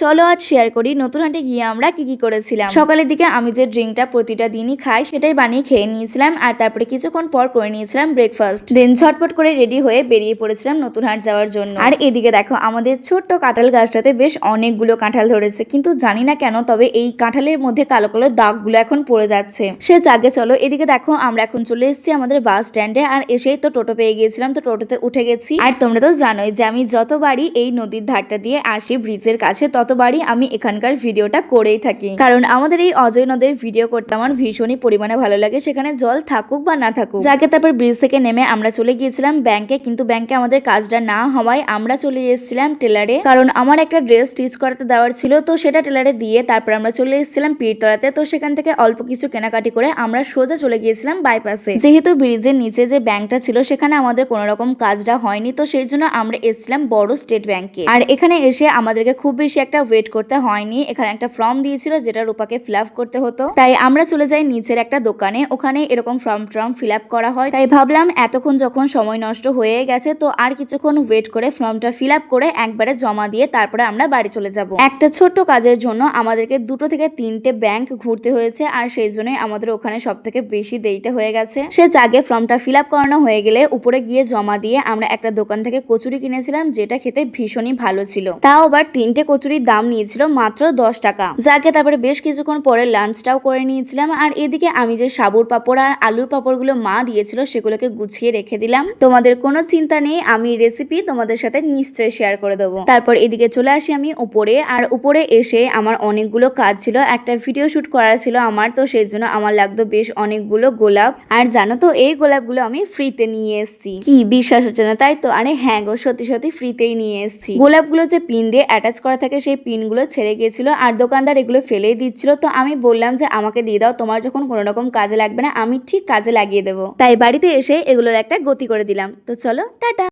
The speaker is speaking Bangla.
চলো আজ শেয়ার করি নতুন হাটে গিয়ে আমরা কি করেছিলাম। সকালের দিকে আমি যে ড্রিঙ্কটা প্রতিটা দিনই খাই সেটাই বানিয়ে খেয়ে নিয়েছিলাম, আর তারপরে কিছুক্ষণ পর করে নিয়েছিলাম ব্রেকফাস্ট। দেন ঝটপট করে রেডি হয়ে বেরিয়ে পড়েছিলাম নতুন হাট যাওয়ার জন্য। আর এদিকে দেখো আমাদের ছোট্ট কাঁঠাল গাছটাতে বেশ অনেকগুলো কাঁঠাল ধরেছে, কিন্তু জানি না কেন, তবে এই কাঁঠালের মধ্যে কালো কালো দাগগুলো এখন পড়ে যাচ্ছে। সে যাকে চলো, এদিকে দেখো আমরা এখন চলে এসেছি আমাদের বাস স্ট্যান্ডে, আর এসেই তো টোটো পেয়ে গিয়েছিলাম, তো টোটোতে উঠে গেছি। আর তোমরা তো জানোই যে আমি যতবারই এই নদীর ধারটা দিয়ে আসি ব্রিজের কাছে ততবারই আমি এখানকার ভিডিওটা করেই থাকি, কারণ আমাদের এই অজয় নদীর ভিডিও করতে আমার ভীষণই পরিমাণে ভালো লাগে, সেখানে জল থাকুক বা না থাকুক। যাকে তারপর ব্রিজ থেকে নেমে আমরা চলে গিয়েছিলাম ব্যাংকে, কিন্তু ব্যাংকে আমাদের কাজটা না হওয়ায় আমরা চলে এসেছিলাম টেলারে, কারণ আমার একটা ড্রেস স্টিচ করাতে দেওয়ার ছিল, তো সেটা টেলারে দিয়ে তারপর আমরা চলে এসেছিলাম পীরতলাতে। তো সেখান থেকে অল্প কিছু কেনাকাটি করে আমরা সোজা চলে গিয়েছিলাম বাইপাসে। যেহেতু ব্রিজের নিচে যে ব্যাংকটা ছিল সেখানে আমাদের কোনো রকম কাজটা হয়নি, তো সেই জন্য আমরা এসেছিলাম বড় স্টেট ব্যাংকে। আর এখানে এসে আমাদেরকে খুব বেশি একটা ওয়েট করতে হয়নি, এখানে একটা ফর্ম দিয়েছিল যেটা রূপাকে ফিল আপ করতে হতো, তাই আমরা চলে যাই নিচের একটা দোকানে, ওখানে এরকম ফর্ম ফিল আপ করা হয়। তাই ভাবলাম এতক্ষণ যখন সময় নষ্ট হয়ে গেছে তো আর কিছুক্ষণ ওয়েট করে ফর্মটা ফিল আপ করে একবারে জমা দিয়ে তারপরে আমরা বাড়ি চলে যাব। একটা ছোট্ট কাজের জন্য আমাদেরকে 2 থেকে 3টে ব্যাংক ঘুরতে হয়েছে, আর সেই জন্যই আমাদের ওখানে সব থেকে বেশি দেরিটা হয়ে গেছে। সে জাগে ফর্মটা ফিল আপ করানো হয়ে গেলে উপরে গিয়ে জমা দিয়ে আমরা একটা দোকান থেকে কচুরি কিনেছিলাম, যেটা খেতে ভীষণই ভালো ছিল। তাও আবার 3টে কচুরির দাম নিয়েছিল মাত্র 10 টাকা। যাকে তারপরে বেশ কিছুক্ষণ পরে লাঞ্চটাও করে নিয়েছিলাম, আর এদিকে আমি যে সাবুর পাপড় আর আলুর পাপড়গুলো মা দিয়েছিল সেগুলোকে গুছিয়ে রেখে দিলাম। তোমাদের কোনো চিন্তা নেই, আমি রেসিপি তোমাদের সাথে নিশ্চয়ই শেয়ার করে দেবো। তারপর এদিকে চলে আসি আমি উপরে, আর উপরে এসে আমার অনেকগুলো কাজ ছিল, একটা ভিডিও শুট করা ছিল আমার, তো সেই জন্য আমার লাগতো বেশ অনেকগুলো গোলাপ। আর জানো তো এই গোলাপগুলো আমি ফ্রিতে নিয়ে এসেছি। কি বিশ্বাস হচ্ছে না তাই তো? আরে হ্যাঁ গো, সত্যি সত্যি ফ্রিতেই নিয়ে এসেছি। গোলাপগুলো যে পিন দিয়ে অ্যাটাচ করা থাকে সেই পিনগুলো ছেড়ে গিয়েছিল, আর দোকানদার এগুলো ফেলেই দিচ্ছিল, তো আমি বললাম যে আমাকে দিয়ে দাও, তোমার যখন কোনো রকম কাজে লাগবে না আমি ঠিক কাজে লাগিয়ে দেবো। তাই বাড়িতে এসে এগুলোর একটা গতি করে দিলাম। তো চলো টাটা।